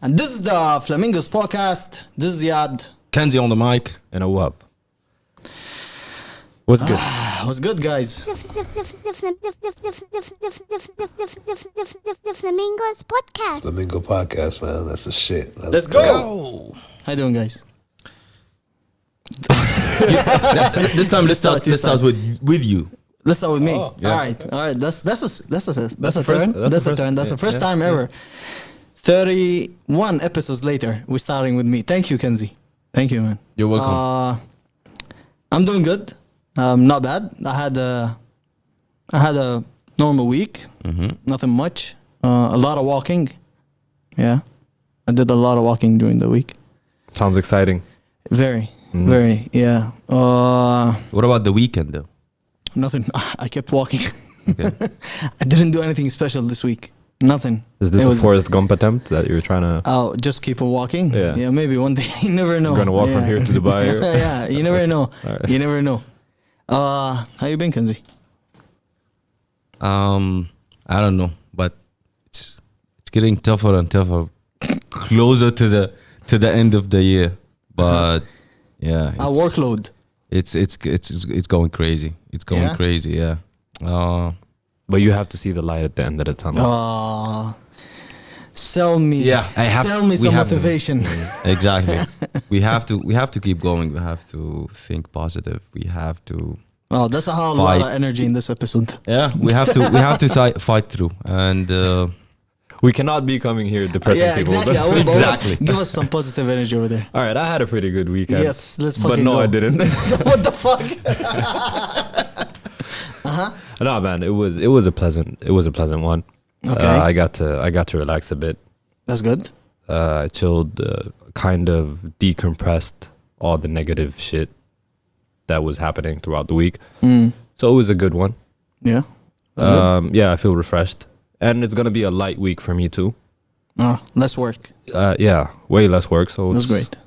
And this is the Flamingos podcast. This is Yad. Kanzi on the mic. And Awab. What's good? What's good, guys? The Flamingos podcast. Flamingo podcast, man. That's the shit. Let's go. How you doing, guys? This time, let's start with you. Let's start with me. Oh, yeah. All right. That's a first- turn. that's the first- That's the first yeah. time ever. 31 episodes later, we're starting with me. Thank you, Kanzi. Thank you, man. You're welcome. I'm doing good. Not bad. I had a normal week. Nothing much. A lot of walking. Yeah, I did a lot of walking during the week. Sounds exciting. Very. Yeah. What about the weekend, though? Nothing. I kept walking. Okay. I didn't do anything special this week. Nothing. Is this It a was- Forrest Gump attempt that you're trying to... Oh, just keep on walking. Yeah. Maybe one day. You never know. You're gonna walk from Yeah. here to Dubai? Or? Yeah, you never know. Alright. You never know. How you been, Kanzi? I don't know, but it's getting tougher and tougher, closer to the end of the year. But yeah, Our workload. It's going crazy. It's going Yeah? crazy. Yeah. But you have to see the light at the end of the tunnel. Sell me. Yeah, Sell me we some have to. motivation. Exactly. we have to keep going. We have to think positive. We have to. Wow, that's a whole lot of energy in this episode. Yeah, we have to fight through. And We cannot be coming here depressing Yeah, people. exactly. I will- Exactly. Give us some positive energy over there. All right, I had a pretty good weekend. Yes, let's But fucking no, go. I didn't. What the fuck? No, man, it was a pleasant one. Okay. I got to relax a bit. That's good. I chilled, kind of decompressed all the negative shit that was happening throughout the week. So it was a good one. Yeah. That's good. Yeah, I feel refreshed, and it's gonna be a light week for me too. Less work. Yeah, way less work. So That's it's great.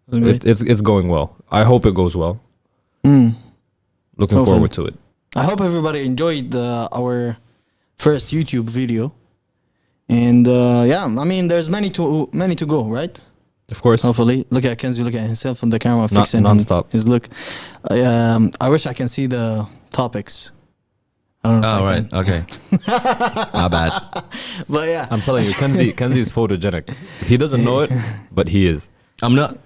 That's great. It's going well. I hope it goes well. Looking Hopefully. forward to it. I hope everybody enjoyed our first YouTube video. And yeah, I mean, there's many to go, right? Of course. Hopefully, look at Kenzie, look at himself on the camera, fixing non-stop. his look. I wish I can see the topics. I don't know. if oh I right, can. okay. My bad. But yeah, I'm telling you, Kanzi is photogenic. He doesn't know it, but he is. I'm not.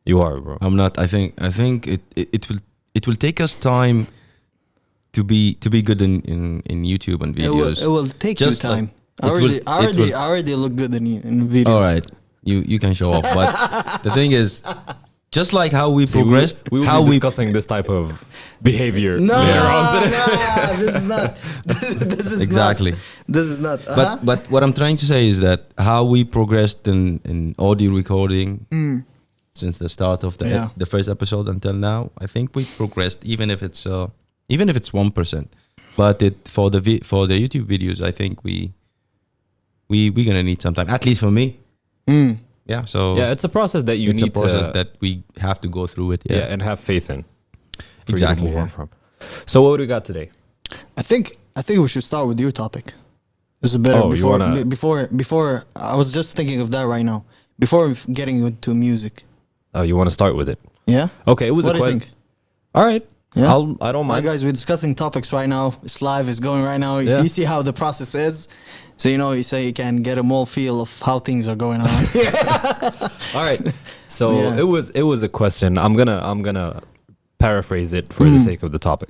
You are, bro. I'm not. I think it will take us time to be good in YouTube and videos. it will take Just you like- time. I already look good in videos. All right, you can show off, but the thing is, just like how we See, progressed, we will how be we discussing this type of behavior. No, later on today. this is not. This is exactly. Not, this is not. Uh-huh. But what I'm trying to say is that how we progressed in audio recording since the start of the first episode until now, I think we progressed, even if it's 1%. But for the YouTube videos, I think we're gonna need some time, at least for me. Yeah. So Yeah, it's a process that you it's need a process to that we have to go through it. yeah, and have faith in. For Exactly, You to move yeah. on from. So what do we got today? I think we should start with your topic. This is better. Oh, you wanna- before I was just thinking of that right now. Before getting into music. Oh, you want to start with it? Yeah. Okay, it was What a do you question. think? All right. Yeah. I don't Hi mind. guys, we're discussing topics right now. It's live. It's going right now. Yeah. You see how the process is. So you can get a more feel of how things are going on. All right. So Yeah. it was a question. I'm gonna paraphrase it for the sake of the topic.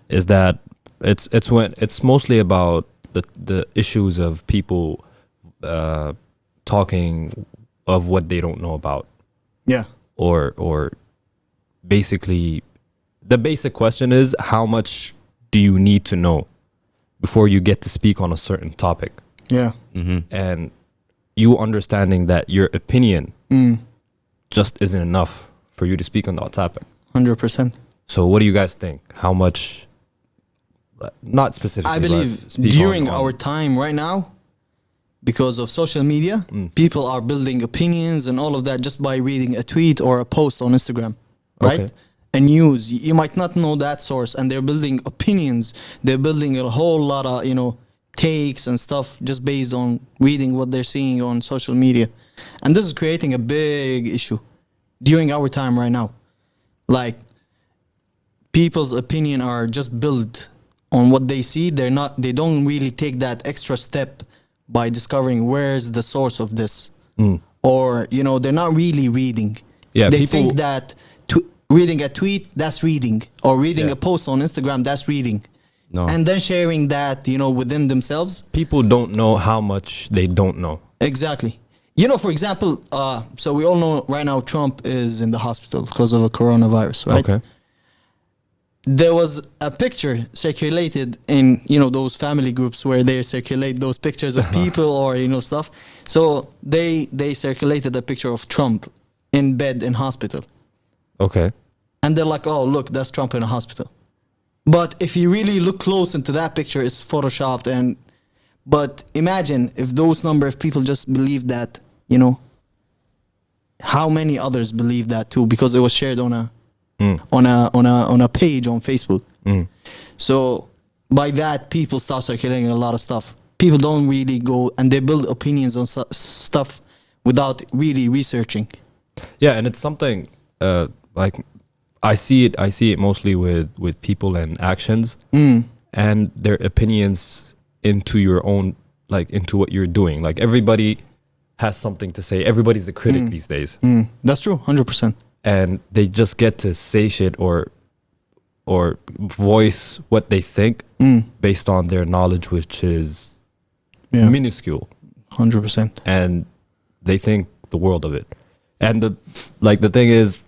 Is that it's mostly about the issues of people talking of what they don't know about, Yeah. or basically the basic question is, how much do you need to know before you get to speak on a certain topic? Yeah. And you understanding that your opinion just isn't enough for you to speak on that topic. 100%. So what do you guys think? How much, not specifically, I believe but speak during on- our time right now, because of social media, people are building opinions and all of that just by reading a tweet or a post on Instagram, right? Okay. And news, you might not know that source, and they're building opinions. They're building a whole lot of, takes and stuff just based on reading what they're seeing on social media. And this is creating a big issue during our time right now. Like, people's opinion are just built on what they see. They don't really take that extra step by discovering where's the source of this. Or, you know, they're not really reading. Yeah, they think that reading a tweet, that's reading. Or reading a post on Instagram, that's reading. No. And then sharing that, you know, within themselves. People don't know how much they don't know. Exactly. You know, for example, so we all know right now Trump is in the hospital because of a coronavirus, right? Okay. There was a picture circulated in, you know, those family groups where they circulate those pictures of people or, you know, stuff. So they circulated a picture of Trump in bed in hospital. Okay. And they're like, oh, look, that's Trump in a hospital. But if you really look close into that picture, it's photoshopped. But imagine if those number of people just believe that, you know, how many others believe that too, because it was shared on a page on Facebook. So by that, people start circulating a lot of stuff. People don't really go and they build opinions on stuff without really researching. Yeah, and it's something like I see it mostly with people and actions and their opinions into your own, like into what you're doing. Like everybody has something to say. Everybody's a critic these days. That's true, 100%. And they just get to say shit or voice what they think based on their knowledge, which is minuscule. 100%. And they think the world of it. And the thing is,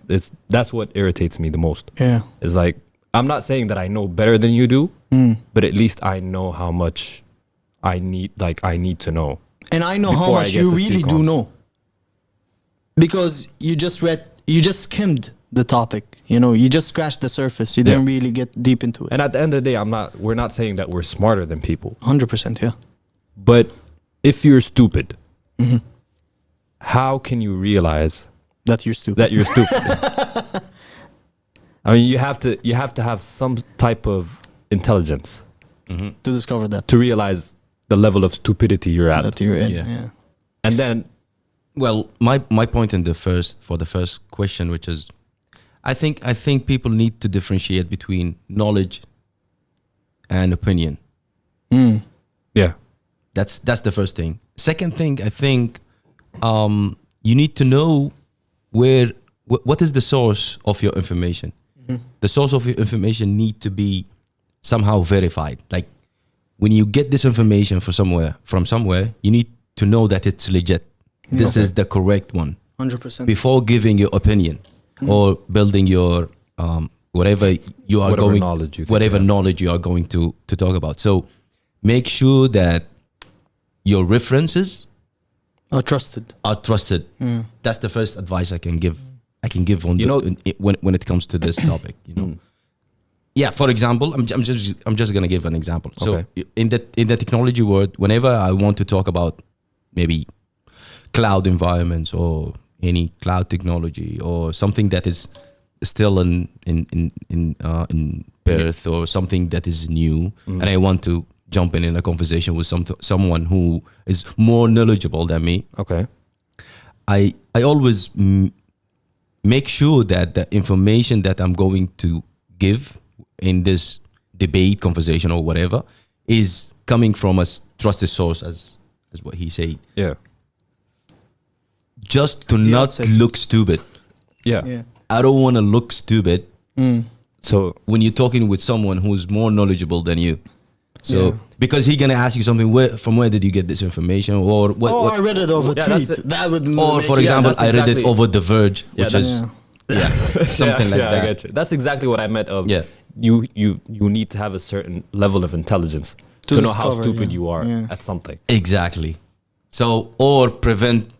that's what irritates me the most. Yeah. Is like, I'm not saying that I know better than you do, but at least I know how much I need to know. And I know how much you really do know. Because you just skimmed the topic. You know, you just scratched the surface. You didn't really get deep into it. And at the end of the day, we're not saying that we're smarter than people. 100%, yeah. But if you're stupid, how can you realize that you're stupid? I mean, you have to have some type of intelligence to discover that, to realize the level of stupidity you're at. That you're in. Yeah. And then, well, my point for the first question, which is, I think people need to differentiate between knowledge and opinion. Yeah, that's the first thing. Second thing, I think you need to know what is the source of your information. The source of your information need to be somehow verified. Like when you get this information from somewhere, you need to know that it's legit. This is the correct one. 100%. Before giving your opinion or building your whatever knowledge you are going to talk about. So make sure that your references are trusted. That's the first advice I can give on when it comes to this topic. You know. Yeah. For example, I'm just gonna give an example. So in the technology world, whenever I want to talk about maybe cloud environments or any cloud technology or something that is still in birth or something that is new, and I want to jump in a conversation with someone who is more knowledgeable than me. Okay. I always make sure that the information that I'm going to give in this debate, conversation, or whatever is coming from a trusted source, as what he said. Yeah. Just to not look stupid. Yeah. I don't want to look stupid. So when you're talking with someone who's more knowledgeable than you. So because he's gonna ask you something, from where did you get this information, or what? I read it over tweet. That would. Or for example, I read it over The Verge, which is something like that. I get you. That's exactly what I meant. You need to have a certain level of intelligence to know how stupid you are at something. Exactly. So or prevent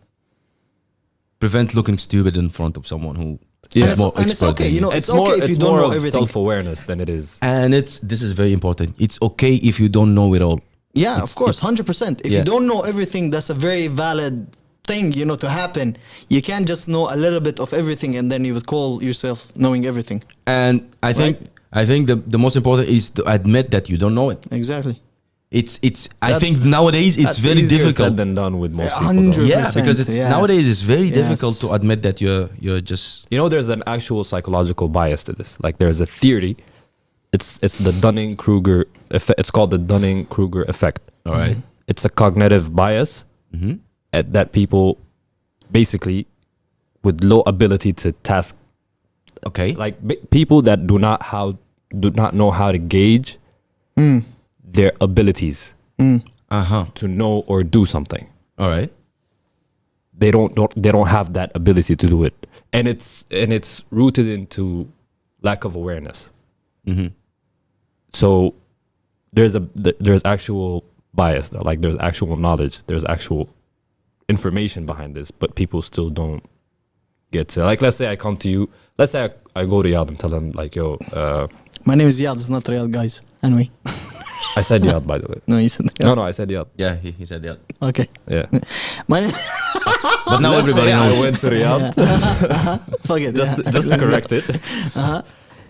looking stupid in front of someone who. Yeah, and it's okay. You know, it's okay if you don't know everything. Self-awareness than it is. And this is very important. It's okay if you don't know it all. Yeah, of course, 100%. If you don't know everything, that's a very valid thing, you know, to happen. You can't just know a little bit of everything and then you would call yourself knowing everything. And I think the most important is to admit that you don't know it. Exactly. I think nowadays it's That's very easier difficult said than done with most people. 100%. Though. Yeah, because it's Yes. nowadays it's very Yes. difficult to admit that you're just You know, there's an actual psychological bias to this. Like, there's a theory. It's the Dunning Kruger effect. It's called the Dunning Kruger effect. all right. It's a cognitive bias that people basically with low ability to task, Okay. like people that do not know how to gauge their abilities to know or do something. All right. They don't have that ability to do it, and it's rooted into lack of awareness. So there's actual bias though. Like, there's actual knowledge, there's actual information behind this, but people still don't get to, like, let's say I come to you, let's say I go to Yad and tell them like, yo, My name is Yad. It's not real, guys. Anyway. I said Yad, by the way. No, you said Yad. No, I said Yad. Yeah, he said that. Okay. Yeah. My name. But now Let's everybody say knows. I went to Riyadh Fuck it. just to correct it.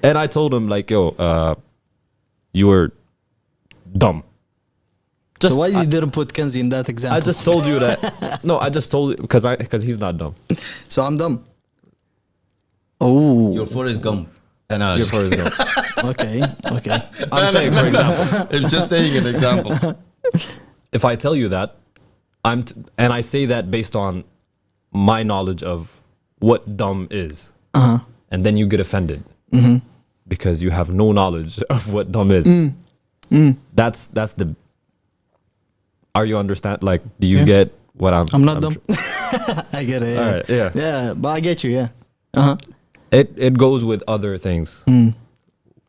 And I told him like, yo, you were dumb. So why you didn't put Kanzi in that example? I just told you that. No, I just told you because he's not dumb. So I'm dumb. Oh. Your Forrest Gump analogy. You're Forrest Gump. Okay. Okay. I'm saying, for example, I'm just saying an example. if I tell you that, and I say that based on my knowledge of what dumb is, and then you get offended because you have no knowledge of what dumb is. That's the. Are you understand? Like, do you get what I'm not dumb. I get it. Yeah. All right, yeah. Yeah, but I get you. Yeah. It goes with other things,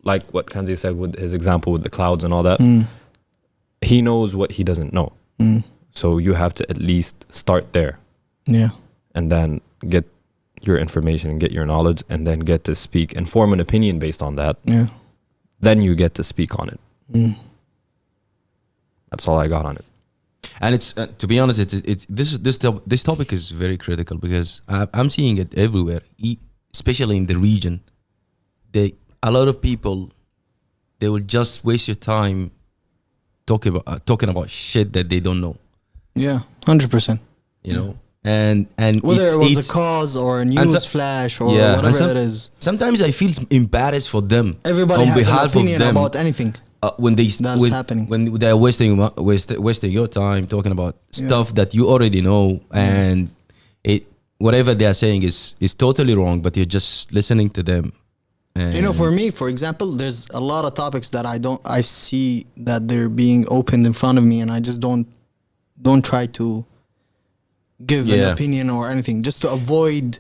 like what Kanzi said with his example with the clouds and all that. He knows what he doesn't know, so you have to at least start there, Yeah. and then get your information and get your knowledge, and then get to speak and form an opinion based on that. Yeah. Then you get to speak on it. That's all I got on it. And it's to be honest, it's this topic is very critical because I'm seeing it everywhere, especially in the region. A lot of people, they will just waste your time talking about shit that they don't know. Yeah. 100%. You know, and Whether it was it's a cause or a news flash or yeah, and whatever it is. Sometimes I feel embarrassed for them. Everybody on has an behalf opinion of them, about anything. when they That's happening. when they're wasting your time talking about stuff that you already know, and whatever they are saying is totally wrong, but you're just listening to them. And You know, for me, for example, there's a lot of topics that I see that they're being opened in front of me, and I just don't try to give an opinion or anything, just to avoid,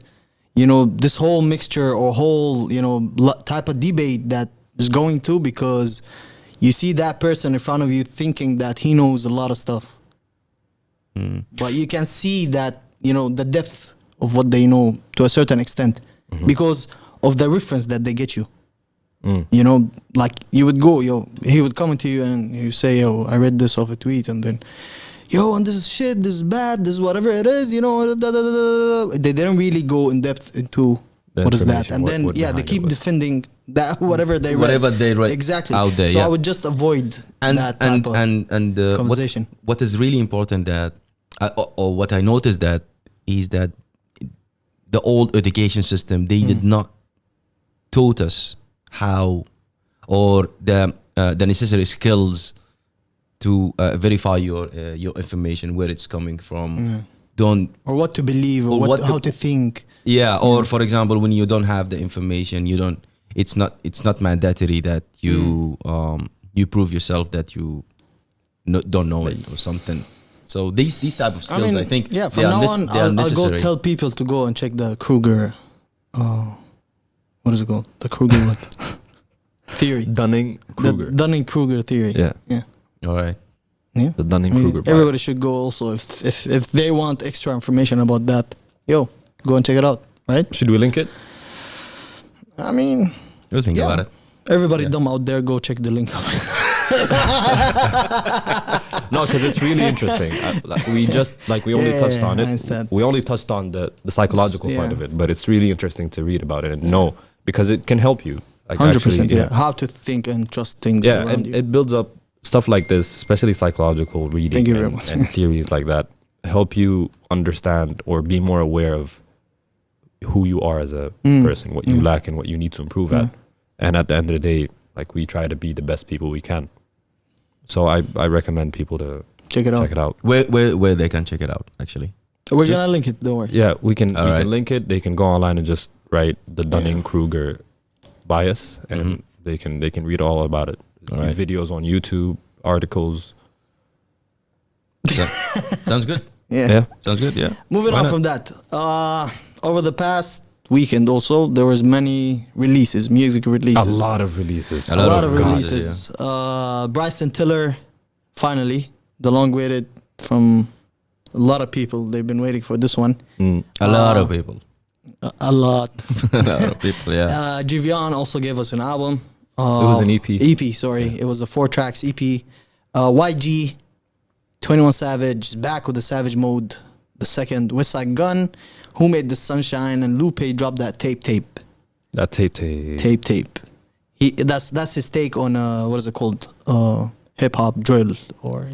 this whole mixture or whole, type of debate that is going to, because you see that person in front of you thinking that he knows a lot of stuff, but you can see that, the depth of what they know to a certain extent because of the reference that they get you. Like you would go, he would come to you and you say, I read this off a tweet, and then, and this is shit, this is bad, this is whatever it is, They didn't really go in depth into what is that, and then they keep defending that whatever they read exactly out there. So I would just avoid that type of conversation. What is really important that, or what I noticed that is that the old education system, they did not taught us how, or the necessary skills to verify your information, where it's coming from. Or what to believe, or how to think. Yeah, or for example, when you don't have the information, it's not mandatory that you you prove yourself that you don't know it or something. So these type of skills, I think, from now on, I'll go tell people to go and check the Kruger. What is it called? The Kruger what? Theory. Dunning Kruger. The Dunning Kruger theory. Yeah. All right. Yeah. The Dunning Kruger. Everybody should go also if they want extra information about that. Go and check it out. Right? Should we link it? I mean, We'll think about it. Everybody dumb out there, go check the link. No, because it's really interesting. We only touched on it. We only touched on the psychological part of it, but it's really interesting to read about it and know, because it can help you. 100%. How to think and trust things. Yeah, and it builds up stuff like this, especially psychological reading Thank you very much. and theories like that, help you understand or be more aware of who you are as a person, what you lack and what you need to improve at. And at the end of the day, like, we try to be the best people we can. So I recommend people to Check it out. check it out. Where they can check it out, actually. We're gonna link it. Don't worry. Yeah, we can All right. can link it. They can go online and just write the Dunning Kruger bias, and they can read all about it. All There's right. videos on YouTube, articles. Sounds good. Yeah. Sounds good. Yeah. Moving Why on not? from that, over the past weekend also there was many releases, music releases. A lot of releases. A A lot lot of of releases, releases. Bryson Tiller, finally, the long-waited from a lot of people. They've been waiting for this one. A lot of people. A lot. A lot of people. Yeah. Givian also gave us an album. It was an EP. EP, sorry. It was a 4 tracks EP. YG, 21 Savage is back with the Savage Mode. The second, Westside Gun, Who Made the Sunshine, and Lupe dropped that tape. That tape. That's his take on what is it called? Hip hop drill, or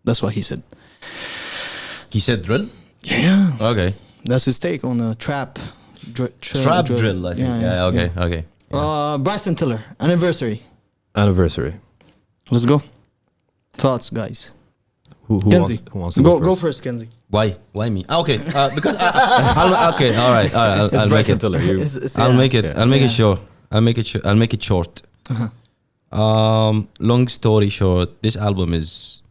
that's what he said. He said drill. Yeah, Okay. that's his take on trap. Trap drill. I think. Yeah. Okay. Okay. Bryson Tiller, Anniversary. Let's go. Thoughts, guys. Who Kanzi, wants to go go first, Kanzi. Why? Why me? Okay. Because okay. All right. I'll make Bryson it. Tiller. You. I'll make it. Yeah. I'll make Yeah. it short. I'll make it short. Long story short, this album is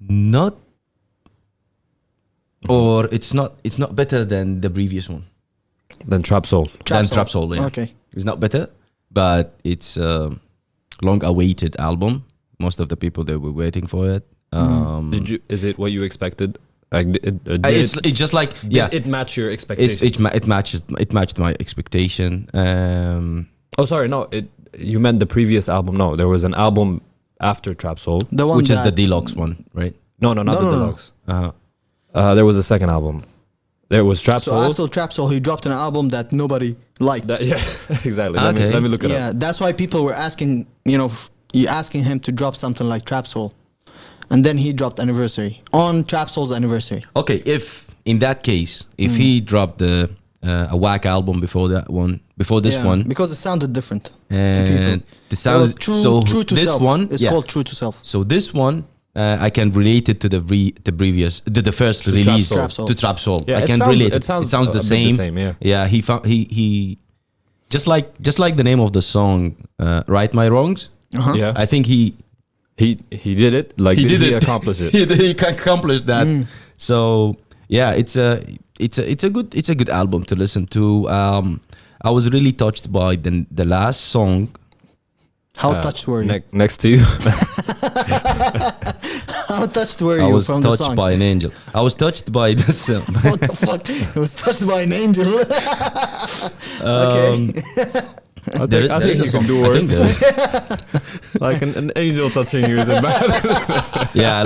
not, or it's not better than the previous one. Then Trap Soul. Trap Soul. Yeah. Okay. It's not better, but it's a long-awaited album. Most of the people, they were waiting for it. Is it what you expected? Like, It's just like, yeah, It match your expectations. it matched my expectation. Oh, sorry. No, you meant the previous album. No, there was an album after Trap Soul. The one Which is the that- deluxe one, right? No, not the no. deluxe. Uh-huh. There was a second album. There was Trap So Soul. after Trap Soul, he dropped an album that nobody liked. Yeah, exactly. Okay. Let me look it Yeah, up. that's why people were asking, you asking him to drop something like Trap Soul. And then he dropped Anniversary on Trap Soul's anniversary. Okay, if in that case, if he dropped a whack album before this Yeah, one, because it sounded different to and people. the It sound, was true, so true to this self. one, It's yeah. called True to Self. So this one, I can relate it to the first To release Trap Soul. to Trap Soul. Yeah, I it can sounds- relate. it sounds a the bit same. the same, yeah. Yeah, he just like the name of the song, Right My Wrongs. Uh-huh. Yeah, I think he did it. Like, did he accomplish it? he can accomplish that. So yeah, it's a good album to listen to. I was really touched by the last song. How touched were you? Next to you. How touched were I you was from the touched song? by an angel. I was touched by this. What the fuck? I was touched by an angel. Okay. I think you can do worse. Like an angel touching you is it bad? Yeah, I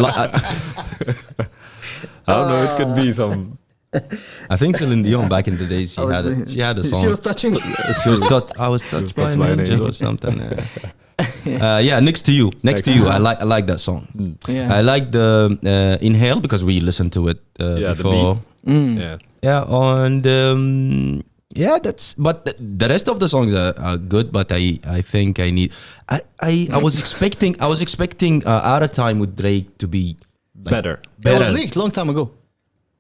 don't know. It could be some. I think Celine Dion back in the days she had a song. She was touching. I was touched by an angel or something. Yeah, next to you. Next to You. You. I like that song. Yeah. I like the Inhale because we listened to it Yeah, the before. Yeah. Yeah, and yeah, but the rest of the songs are good. But I think I need. I was expecting Out of Time with Drake to be like, Better. It was leaked long time ago.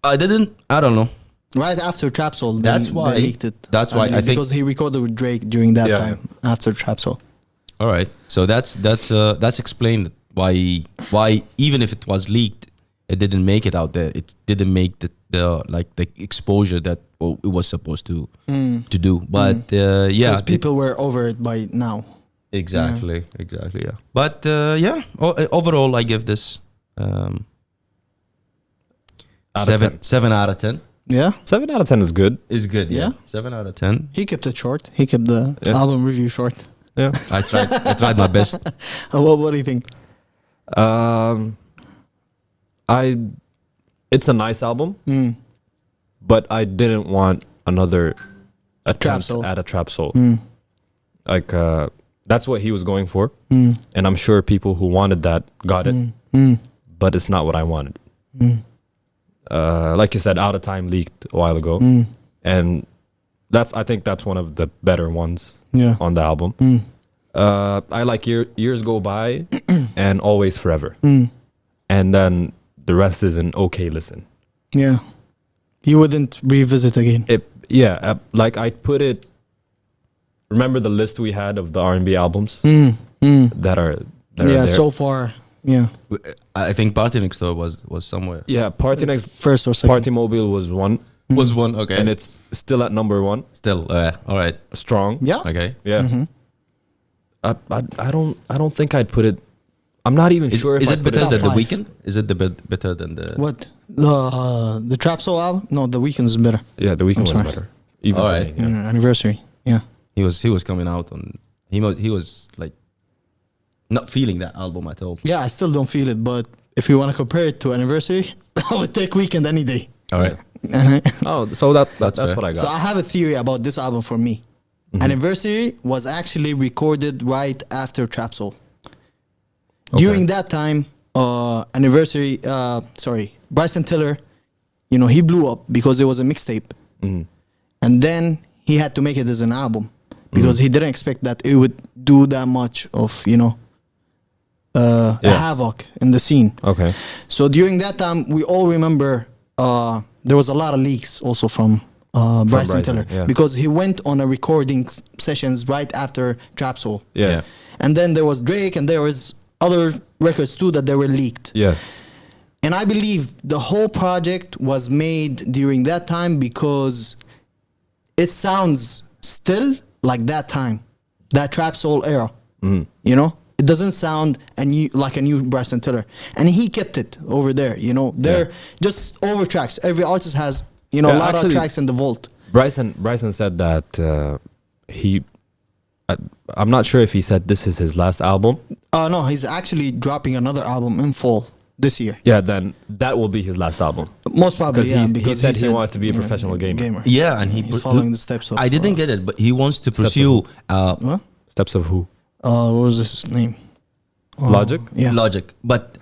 I don't know. Right after Trap Soul. That's they why- leaked it. that's why I think- because he recorded with Drake during that Yeah. time after Trap Soul. All right, so that's explained why even if it was leaked, it didn't make it out there. It didn't make the exposure that it was supposed to do. But yeah, Because people were over it by now. exactly, yeah. But yeah, overall, I give this Out of 10. 7 out of 10. Yeah. 7 out of 10 is good. Is good. Yeah, Yeah. 7 out of 10. He kept it short. He kept the Yeah. album review short. Yeah. I tried my best. What do you think? It's a nice album, but I didn't want another attempt Soul. at a Trap Soul. Mm. Like That's what he was going for, and I'm sure people who wanted that got it, but it's not what I wanted. Like you said, Out of Time leaked a while ago, and I think that's one of the better ones on the album. I like Years Go By and Always Forever, and then the rest is an okay listen. Yeah, you wouldn't revisit again. Like I'd put it. Remember the list we had of the R&B albums that are there? So far, yeah. I think Party Next Door was somewhere. Yeah, Party Next First or second. Party Mobile was one, Was one, okay. and it's still at number one. Still, all right. Strong. Yeah. Okay. Yeah. I don't think I'd put it. I'm not even sure if Is I'd it put better it. than The Top five. Weeknd? Is it better than the? What the Trap Soul album? No, The Weeknd's better. Yeah, The Weeknd was sorry. better. Even All for right. me, yeah. Anniversary. Yeah. He was coming out on. He was like not feeling that album at all. Yeah, I still don't feel it, but if you want to compare it to Anniversary, I would take Weeknd any day. All right. Oh, so that's fair. what I got. So I have a theory about this album for me. Anniversary was actually recorded right after Trap Soul. During that time, Bryson Tiller, he blew up because it was a mixtape. And then he had to make it as an album because he didn't expect that it would do that much of, havoc in the scene. Okay. So during that time, we all remember there was a lot of leaks also from Bryson Tiller because he went on a recording sessions right after Trap Soul. Yeah. And then there was Drake and there was other records too that they were leaked. Yeah. And I believe the whole project was made during that time because it sounds still like that time, that Trap Soul era. It doesn't sound like a new Bryson Tiller. And he kept it over there, They're just over tracks. Every artist has, a lot of tracks in the vault. Bryson said that I'm not sure if he said this is his last album. No, he's actually dropping another album in fall this year. Yeah, then that will be his last album. Most probably, yeah. Because he said he wanted to be a professional gamer. Yeah, and he's following the steps of... I didn't get it, but he wants to pursue what? Steps of who? What was his name? Logic? Yeah. Logic. But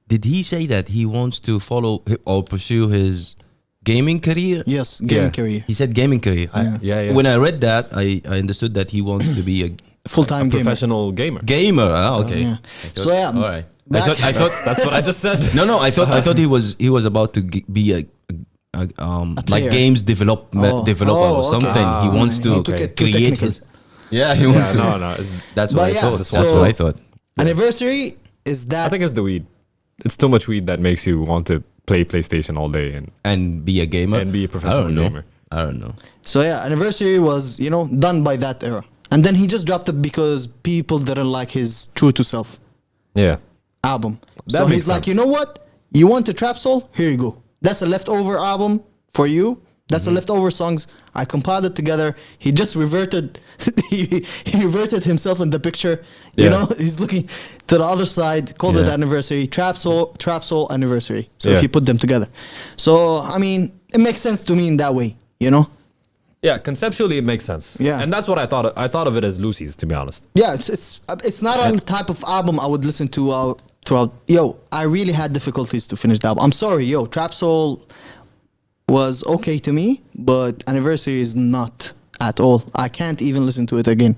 did he say that he wants to follow or pursue his gaming career? Yes, gaming career. He said gaming career. Yeah. When I read that, I understood that he wants to be a full-time gamer. Professional gamer. Gamer. Okay. Yeah. So yeah. All right. I thought That's what I just said. No. I thought he was about to be a like player. games developer or something. okay. He wants He to took it too create technical. his. Yeah, he wants to. No. That's But what I yeah, thought. That's so- what I thought. Anniversary is that... I think it's the weed. It's too much weed that makes you want to play PlayStation all day And be a gamer. and be a professional gamer. I don't know. So yeah, Anniversary was, done by that era. And then he just dropped it because people didn't like his True to Self Yeah. album. That So makes he's like, sense. you know what? You want a Trap Soul? Here you go. That's a leftover album for you. That's a leftover songs. I compiled it together. He just reverted. he reverted himself in the picture. You Yeah. know, he's looking to the other side. Called it Yeah. Anniversary. Trap Soul Anniversary. So Yeah. if you put them together, so I mean, it makes sense to me in that way. Yeah, conceptually it makes sense. Yeah. And that's what I thought. I thought of it as Lucy's, to be honest. Yeah, it's not a type of album I would listen to throughout. Yo, I really had difficulties to finish the album. I'm sorry, yo. Trap Soul was okay to me, but Anniversary is not at all. I can't even listen to it again.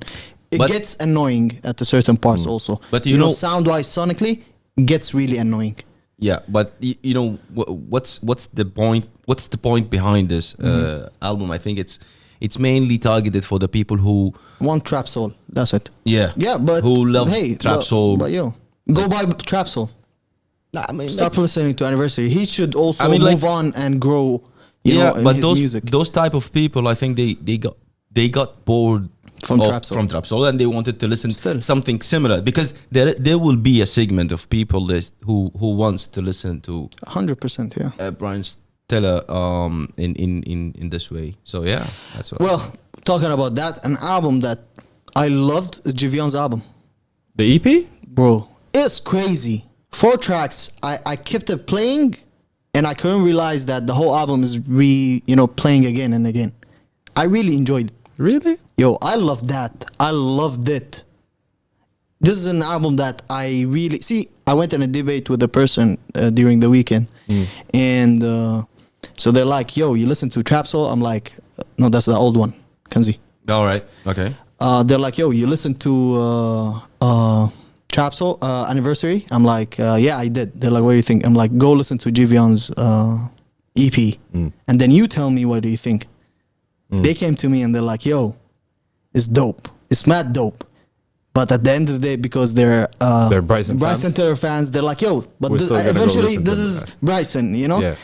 It But- gets annoying at a certain parts also. But you know- sound-wise, sonically, gets really annoying. Yeah, but what's the point? What's the point behind this album? I think it's mainly targeted for the people who One Trap Soul, that's it. yeah But who love trap soul. But yo, go buy Trap Soul. Nah, I mean, Stop listening to Anniversary. He should also I mean, move on and grow. You know, in but his music. those type of people, I think they got bored From Trap Soul. from Trap Soul, and they wanted to listen Still. something similar because there will be a segment of people who wants to listen to 100%, yeah. Bryson Tiller in this way. So yeah, that's what. Well, talking about that, an album that I loved is Jivion's album. The EP? Bro, it's crazy. 4 tracks. I kept it playing, and I couldn't realize that the whole album is playing again and again. I really enjoyed it. Really? Yo, I love that. I loved it. This is an album that I really see. I went in a debate with a person during the weekend, and so they're like, "Yo, you listen to Trap Soul?" I'm like, "No, that's the old one, Kanzi." All right. Okay. They're like, "Yo, you listen to Trap Soul Anniversary?" I'm like, "Yeah, I did." They're like, "What do you think?" I'm like, "Go listen to Jivion's EP, and then you tell me what do you think." They came to me and they're like, "Yo, it's dope. It's mad dope." But at the end of the day, because they're Bryson Tiller fans, they're like, "Yo, but We're still gonna go eventually listen this to is that." Bryson, you know." Yeah.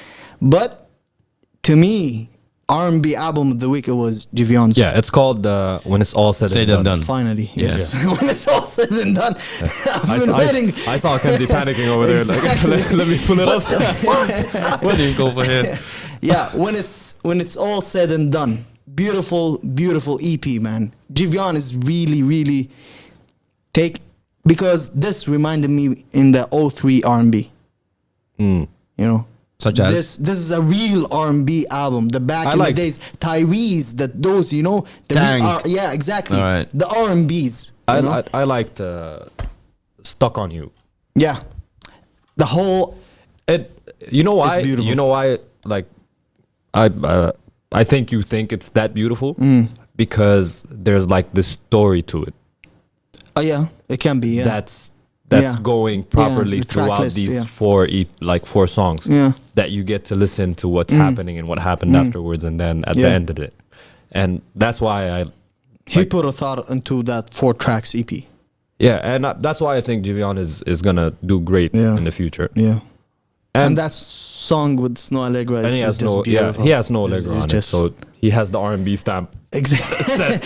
But to me, R&B album of the week it was Jivion's. Yeah, it's called When It's All Said and Done. Finally, yes. When it's all said and done, I've been waiting. I saw Kanzi panicking over there. Exactly. Like, let me pull it up. What do you go for here? Yeah, when it's all said and done, beautiful EP, man. Jivion is really because this reminded me in the 03 R&B. You know, Such as this is a real R&B album. The back in the days, Tyrese, those, you know, the Dang. yeah, exactly. All right. The R&Bs. I liked Stuck on You. Yeah, the whole. You know why? It's beautiful. You know why? Like, I think you think it's that beautiful because there's like this story to it. Oh yeah, it can be. Yeah, That's Yeah. going properly the track throughout list, these yeah. four songs. Yeah. That you get to listen to what's happening and what happened afterwards, and then at the Yeah. end of it, and that's why he put a thought into that 4 tracks EP. and that's why I think Jivion is gonna do great Yeah. in the future. Yeah, and And that song with Snow Allegra is, and he is has just no beautiful. he has no Allegra It's on just- it, so he has the R&B stamp Exactly. set.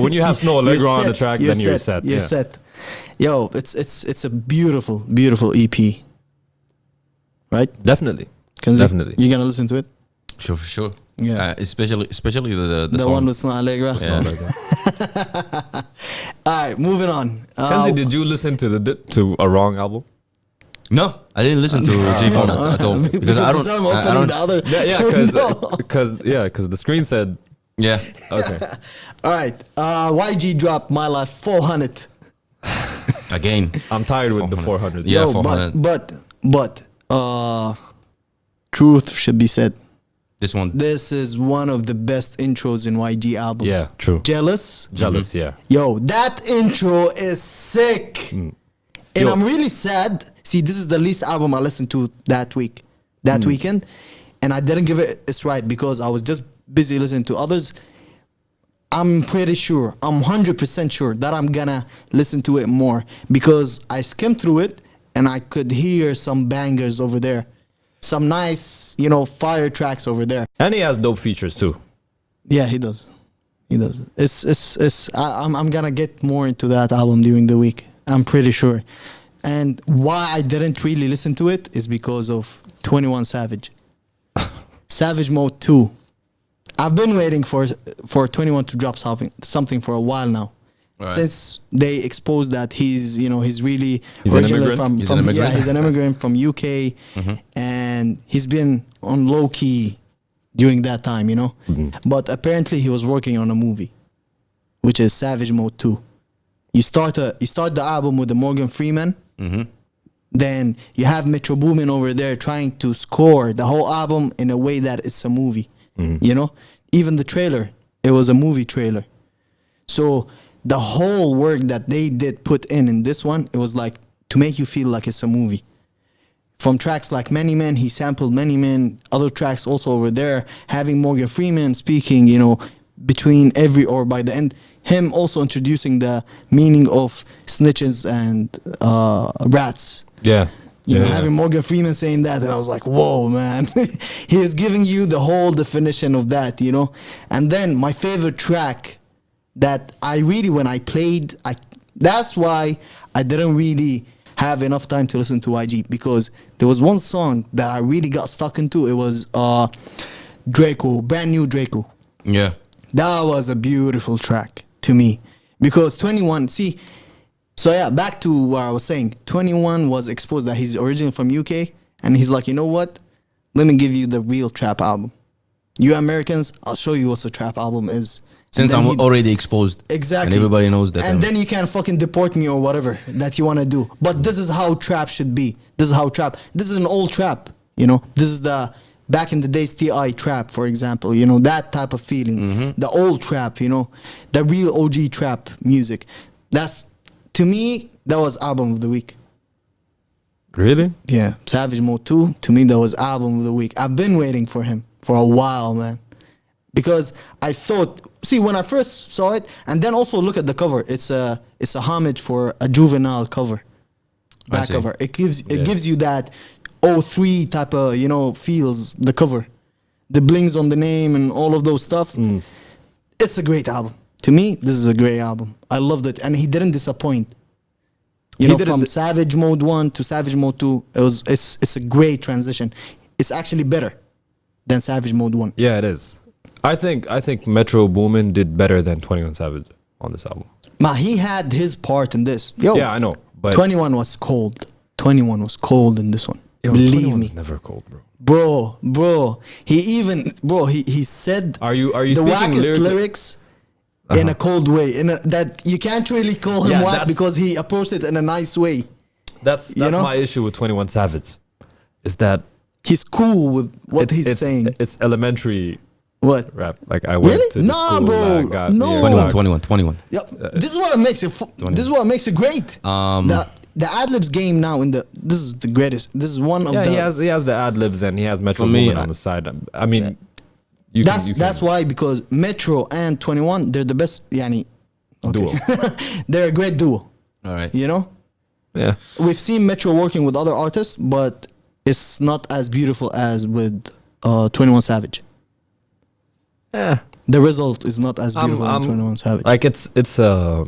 When you have Snow Allegra on the track, then you're set. You're yeah. set. Yo, it's a beautiful EP. Right? Definitely. Kanzi, Definitely. You gonna listen to it? sure, for sure. Yeah. Especially the The song. one with Snow Allegra. Yeah. All right, moving on. Kanzi, did you listen to a Wrong album? No, I didn't listen to J-Phone at all because I don't. I'm I opening don't. the other. Yeah, No. because the screen said Yeah. okay. All right. YG dropped My Life 400. Again. I'm tired with the 400. Yeah, Yo, 400. but truth should be said. This one. This is one of the best intros in YG albums. Yeah, true. Jealous. Jealous, yeah. Yo, that intro is sick. And Yo. I'm really sad. See, this is the least album I listened to that weekend. And I didn't give it its right because I was just busy listening to others. I'm pretty sure, I'm 100% sure that I'm gonna listen to it more because I skimmed through it and I could hear some bangers over there. Some nice, you know, fire tracks over there. And he has dope features too. Yeah, he does. He does. I'm gonna get more into that album during the week. I'm pretty sure. And why I didn't really listen to it is because of 21 Savage. Savage Mode 2. I've been waiting for 21 to drop something for a while now. Right. Since they exposed that he's really He's an originally immigrant? He's an immigrant? Yeah, he's an immigrant from UK, and he's been on low key during that time, you know. But apparently he was working on a movie, which is Savage Mode 2. You start the album with the Morgan Freeman. Then you have Metro Boomin over there trying to score the whole album in a way that it's a movie. You know, even the trailer, it was a movie trailer. So the whole work that they did put in this one, it was like to make you feel like it's a movie. From tracks like Many Men, he sampled Many Men. Other tracks also over there, having Morgan Freeman speaking, you know, between by the end, him also introducing the meaning of snitches and rats. Yeah. You know, having Morgan Freeman saying that, and I was like, whoa, man. He is giving you the whole definition of that, you know. And then my favorite track that I really, when I played, that's why I didn't really have enough time to listen to YG, because there was one song that I really got stuck into. It was Draco, brand new Draco. Yeah. That was a beautiful track to me, because 21, so yeah, back to what I was saying. 21 was exposed that he's originally from UK, and he's like, you know what? Let me give you the real trap album. You Americans, I'll show you what a trap album is. Since then I'm already exposed. Exactly. And everybody knows that. And then you can fucking deport me or whatever that you want to do. But this is how trap should be. This is an old trap, you know. This is the back in the days T.I. trap, for example, you know, that type of feeling. The old trap, you know, the real OG trap music. That's, to me, that was album of the week. Really? Yeah. Savage Mode 2, to me, that was album of the week. I've been waiting for him for a while, man. Because I thought, see, when I first saw it, and then also look at the cover. It's a homage for a Juvenile cover, back cover. It gives you that 03 type of, you know, feels. The cover, the blings on the name and all of those stuff. It's a great album. To me, this is a great album. I loved it, and he didn't disappoint. You know, from Savage Mode 1 to Savage Mode 2, it's a great transition. It's actually better than Savage Mode 1. Yeah, it is. I think Metro Boomin did better than 21 Savage on this album. Ma, he had his part in this. Yo, yeah, I know. But 21 was cold. 21 was cold in this one. Yo, Believe me. never cold, bro. Bro. He said Are you the speaking wackest lyrics in a cold way. That you can't really call him whack because he approached it in a nice way. That's my issue with 21 Savage. Is that he's cool with what he's saying. It's elementary. What? Rap. Like I went to the school. Bro. No. 21. Yep. This is what makes it. This is what makes it great. The ad-libs game now this is the greatest. This is one of the. Yeah, he has the ad-libs and he has Metro Boomin on the side. I mean, that's why, because Metro and 21, they're the best. Yani, duo. They're a great duo. All right. You know. Yeah. We've seen Metro working with other artists, but it's not as beautiful as with 21 Savage. Yeah. The result is not as beautiful as 21 Savage. Like it's a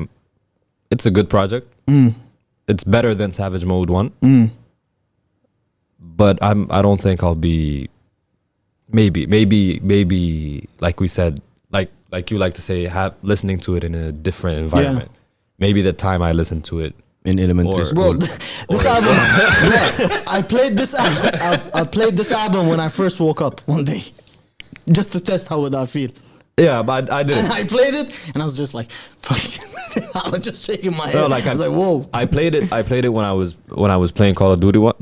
good project. It's better than Savage Mode 1. But I don't think I'll be maybe like we said, like you like to say, listening to it in a different environment. Yeah. Maybe the time I listened to it in elementary school. Bro, this album, I played this album when I first woke up one day, just to test how would I feel. Yeah, but I didn't. And I played it, and I was just like, fuck. I was just shaking my head. No, like I was like, whoa. I played it when I was playing Call of Duty one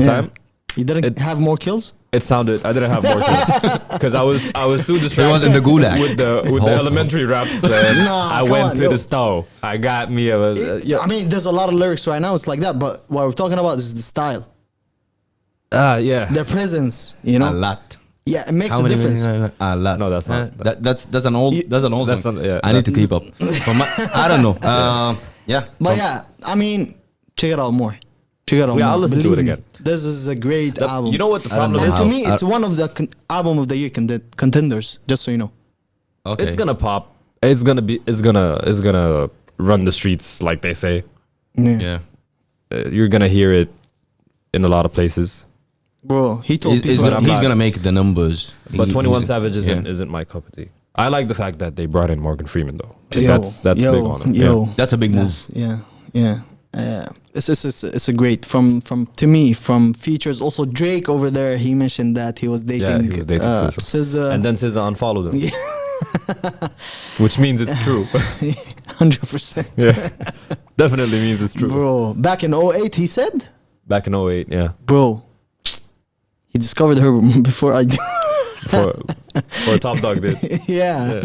time. You didn't have more kills? It sounded I didn't have more kills because I was too distracted. It was in the gulag with the elementary raps. I went to the stove. I got me I mean, there's a lot of lyrics right now. It's like that, but what we're talking about is the style. Yeah. Their presence, you know. A lot. Yeah, it makes a difference. A lot. No, that's not. That's an old. That's an old. That's song. yeah, I need to keep up. I don't know. Yeah. But yeah, I mean, check it out more. Check it out more. I'll listen to it again. This is a great album. You know what the problem And is? to me, it's one of the album of the year contenders. Just so you know. Okay. It's gonna pop. It's gonna run the streets like they say. Yeah. You're gonna hear it in a lot of places. Bro, he told people he's gonna make the numbers. But 21 Savage isn't my cup of tea. I like the fact that they brought in Morgan Freeman though. That's big on it. That's a big move. Yeah. It's a great from features. Also Drake over there, he mentioned that he was dating SZA. And then SZA unfollowed him. Yeah. Which means it's true. 100%. Yeah. Definitely means it's true. Bro, back in 08 he said? Back in 08, yeah. Bro, he discovered her before I did. For Top Dog did. Yeah.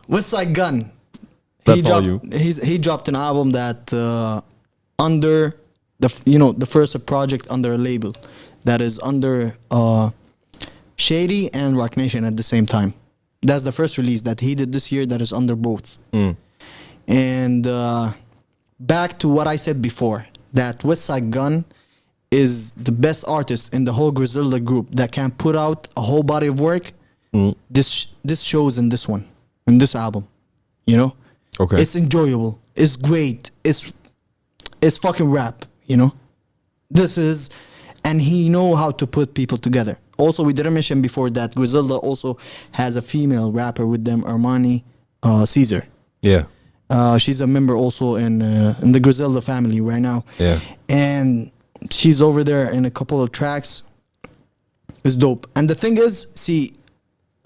West Side Gun. He dropped an album that under the first project under a label that is under Shady and Rock Nation at the same time. That's the first release that he did this year that is under both. And back to what I said before, that West Side Gun is the best artist in the whole Griselda group that can put out a whole body of work. This shows in this one, in this album, you know. Okay. It's enjoyable. It's great. It's fucking rap, you know. And he know how to put people together. Also, we didn't mention before that Griselda also has a female rapper with them, Armani Caesar. Yeah. She's a member also in the Griselda family right now. Yeah. And she's over there in a couple of tracks. It's dope. And the thing is, see,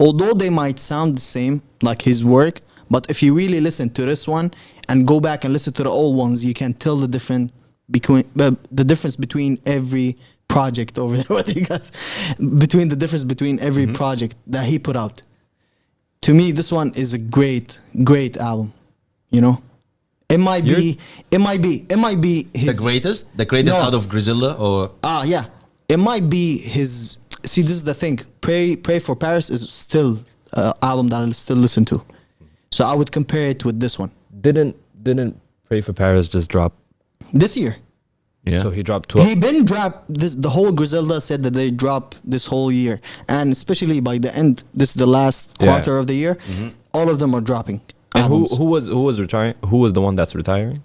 although they might sound the same, like his work, but if you really listen to this one and go back and listen to the old ones, you can tell the difference between every project over there. What do you guys? Between the difference between every project that he put out. To me, this one is a great album. You know, it might be his the greatest out of Griselda, or yeah, it might be his. See, this is the thing. Pray for Paris is still an album that I'll still listen to. So I would compare it with this one. Didn't Pray for Paris just drop This year. yeah. So he dropped 12. He been dropped this. The whole Griselda said that they drop this whole year, and especially by the end, this is the last quarter of the year. All of them are dropping. And albums. who was retiring? Who was the one that's retiring?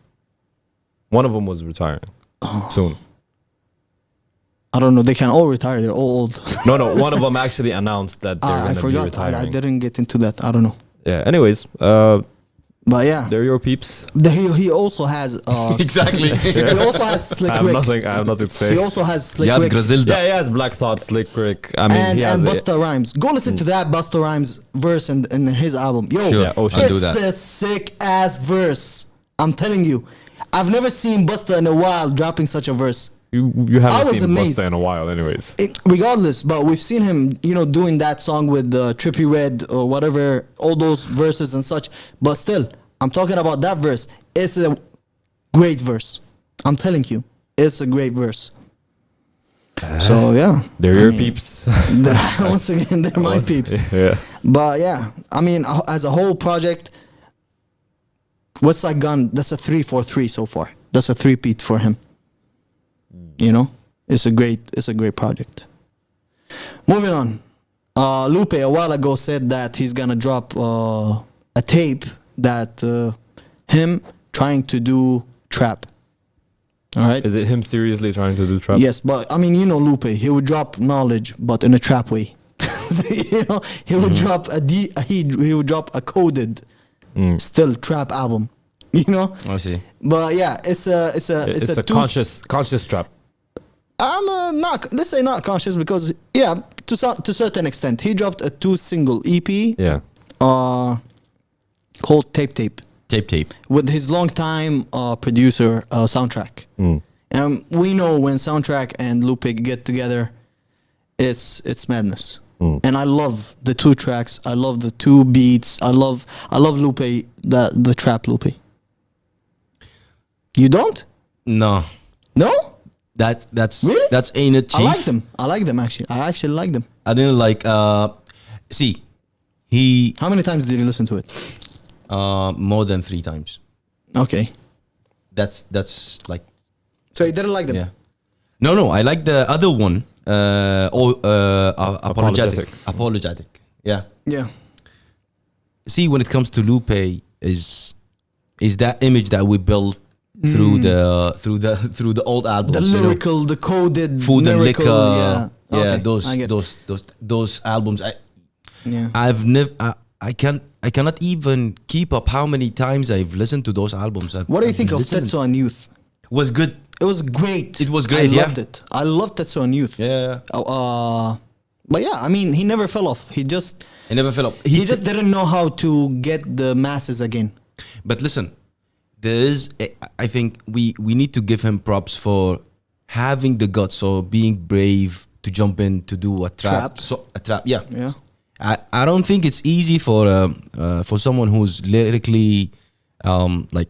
One of them was retiring soon. I don't know. They can all retire. They're all old. No, one of them actually announced that they're I going to be forgot. retiring. I didn't get into that. I don't know. Yeah. Anyways, But yeah, they're your peeps. he also has Exactly. He also has Slick I have Rick. nothing to say. He also has Slick Yeah, Rick. Griselda. Yeah, he has Black Thought, Slick Rick. I mean, and he has Busta Rhymes. Go listen to that Busta Rhymes verse in his album. Yo, Sure. Yeah, oh, I'll do it's that. a sick ass verse. I'm telling you, I've never seen Busta in a while dropping such a verse. You I haven't was seen amazed. Busta in a while, anyways. Regardless, but we've seen him, you know, doing that song with Trippie Redd or whatever, all those verses and such. But still, I'm talking about that verse. It's a great verse. I'm telling you, it's a great verse. So yeah, They're your peeps. once again, they're my peeps. Yeah. But yeah, I mean, as a whole project, West Side Gun, that's a 3-4-3 so far. That's a 3-peat for him. You know, it's a great project. Moving on, Lupe a while ago said that he's gonna drop a tape that him trying to do trap. All right. Is it him seriously trying to do trap? Yes, but I mean, you know, Lupe, he would drop knowledge, but in a trap way. You know, he would drop he would drop a coded, still trap album. You know. I see. But yeah, it's a conscious trap. I'm not, let's say not conscious, because yeah, to certain extent, he dropped a 2-single EP. Yeah. Called Tape Tape. with his longtime producer Soundtrack. And we know when Soundtrack and Lupe get together, it's madness. And I love the 2 tracks. I love the 2 beats. I love Lupe, the trap Lupe. You don't? No, that's Really? that's Ain't It Chief. I like them actually. I actually like them. I didn't like. See, he How many times did you listen to it? more than 3 times. Okay. That's like So you didn't like them? yeah. No, I like the other one. Apologetic. Yeah. Yeah. See, when it comes to Lupe, is that image that we built through the old albums. The lyrical, the coded Food lyrical, and Liquor. yeah. Yeah, Okay, those albums. yeah. I cannot even keep up how many times I've listened to those albums. What do you think of Tetsuo and Youth? Was good. It was great. It was great, I yeah. loved it. I loved Tetsuo and Youth. Yeah. But yeah, I mean, he never fell off. He just It never fell up. he just didn't know how to get the masses again. But listen, I think we need to give him props for having the guts or being brave to jump in to do a trap. Yeah. Yeah. I don't think it's easy for someone who's lyrically like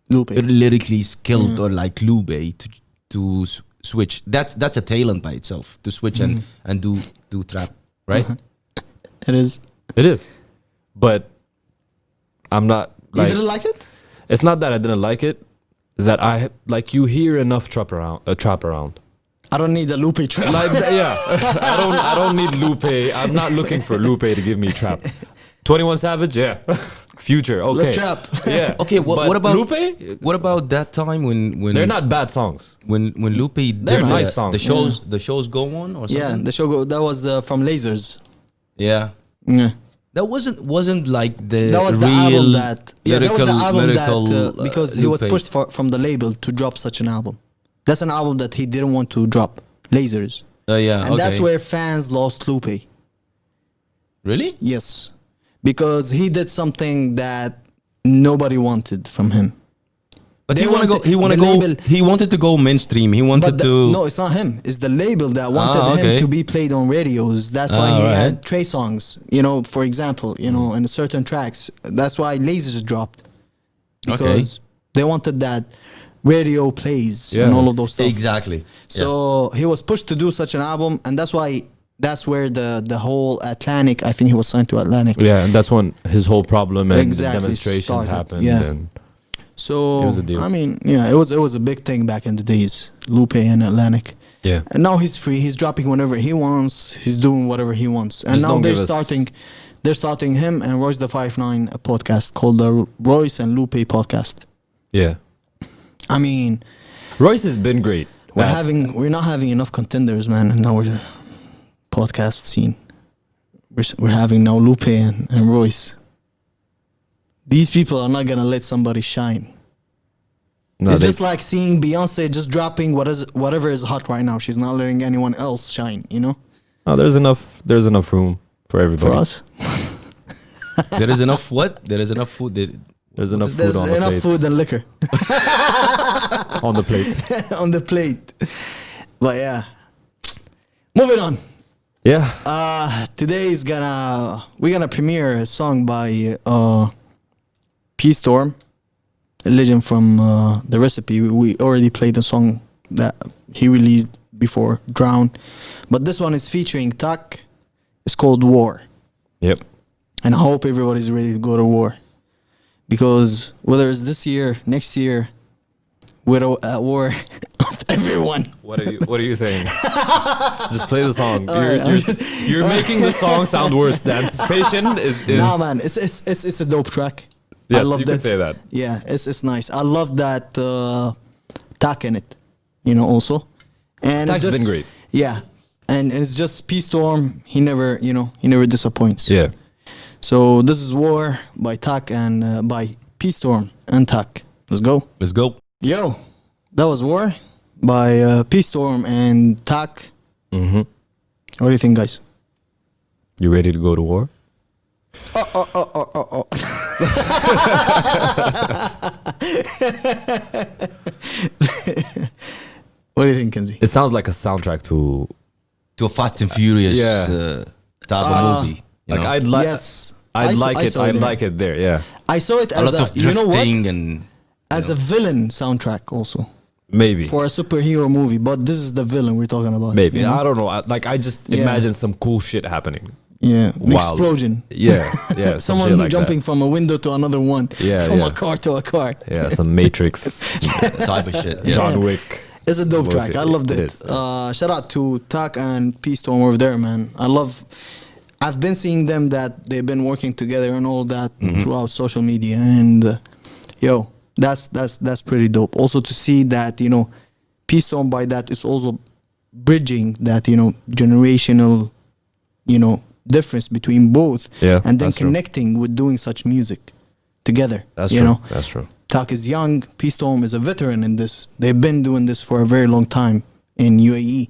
Lupe. lyrically skilled or like Lupe to switch. That's a talent by itself to switch and do trap, right? It is. It is. But I'm not You didn't like it? It's not that I didn't like it. It's that you hear enough trap around. I don't need a Lupe trap. Like yeah, I don't need Lupe. I'm not looking for Lupe to give me trap. 21 Savage, yeah. Future, okay. Let's trap. Yeah. Okay, But what about Lupe? What about that time when They're not bad songs. when Lupe They're did nice songs. the shows go on or something? Yeah, the show that was from Lasers. Yeah. Yeah. That wasn't like the That was the real album that lyrical, because he was Lupe. pushed from the label to drop such an album. That's an album that he didn't want to drop. Lasers. Yeah, And okay. that's where fans lost Lupe. Really? Yes, because he did something that nobody wanted from him. But They he wanted wanted to go. He wanted the to go. label- He wanted to go mainstream. He wanted to. No, it's not him. It's the label that wanted okay. him to be played on radios. That's why he right. had Trey songs. For example, in certain tracks. That's why Lasers dropped because they wanted that radio plays and all of those stuff. Exactly. So he was pushed to do such an album, and that's why. That's where the whole Atlantic. I think he was signed to Atlantic. Yeah, and that's when his whole problem and Exactly the demonstrations started. happened. Yeah. And So It was a deal. I mean, yeah, it was a big thing back in the days. Lupe and Atlantic. yeah, And now he's free. He's dropping whenever he wants. He's doing whatever he wants. And Just now don't they're give us- starting. They're starting him and Royce the 5'9" a podcast called the Royce and Lupe podcast. yeah. I mean, Royce has been great. we're not having enough contenders, man, in our podcast scene. We're having now Lupe and Royce. These people are not gonna let somebody shine. No, It's they- just like seeing Beyonce just dropping whatever is hot right now. She's not letting anyone else shine, no, there's enough room for everybody. For us. There is enough what? There is enough food. There's enough There's food on the enough plate. food and liquor On the plate. on the plate. But yeah. Moving on. Yeah. Today we're gonna premiere a song by P.Storm, a legend from The Recipe. We already played the song that he released before, Drown. But this one is featuring Tak. It's called War. Yep. And I hope everybody's ready to go to war. Because whether it's this year, next year, we're at war with everyone. What are you saying? Just play the song. Alright, You're making the song sound worse. The anticipation is Nah, man, it's a dope track. yes, I love you that. can say that. Yeah, it's nice. I love that Tak in it, also. And Tak's it's just, been great. Yeah, and it's just P.Storm. He never disappoints. Yeah. So this is War by Tak and by P.Storm and Tak. Let's go. Let's go. Yo, that was War by P.Storm and Tak. Mm-hmm. What do you think, guys? You ready to go to war? Oh. What do you think, Kanzi? It sounds like a soundtrack to To a Fast and Furious Yeah. type of movie. You know? I'd like Yes, I'd like it. saw I'd there. like it there. Yeah. I saw it a as lot of you know what? drifting and As a villain soundtrack also Maybe. for a superhero movie, but this is the villain we're talking about. Maybe. you know? I don't know. I just Yeah. imagine some cool shit happening. Yeah, an Wild. explosion. Yeah. Yeah. some Someone shit like jumping from a window to another one. Yeah, from yeah. a car to a car. that. Yeah. Some Matrix. type of shit. Yeah. John Wick. It's a dope Bullshit. track. I loved It it. is. Shout out to Tak and P.Storm over there, man. I've been seeing them that they've been working together and all that throughout social media, and yo, that's pretty dope. Also to see that P.Storm by that is also bridging that generational difference between both, Yeah, and then that's true. connecting with doing such music together. That's you true. know? That's true. Tak is young, P.Storm is a veteran in this. They've been doing this for a very long time in UAE,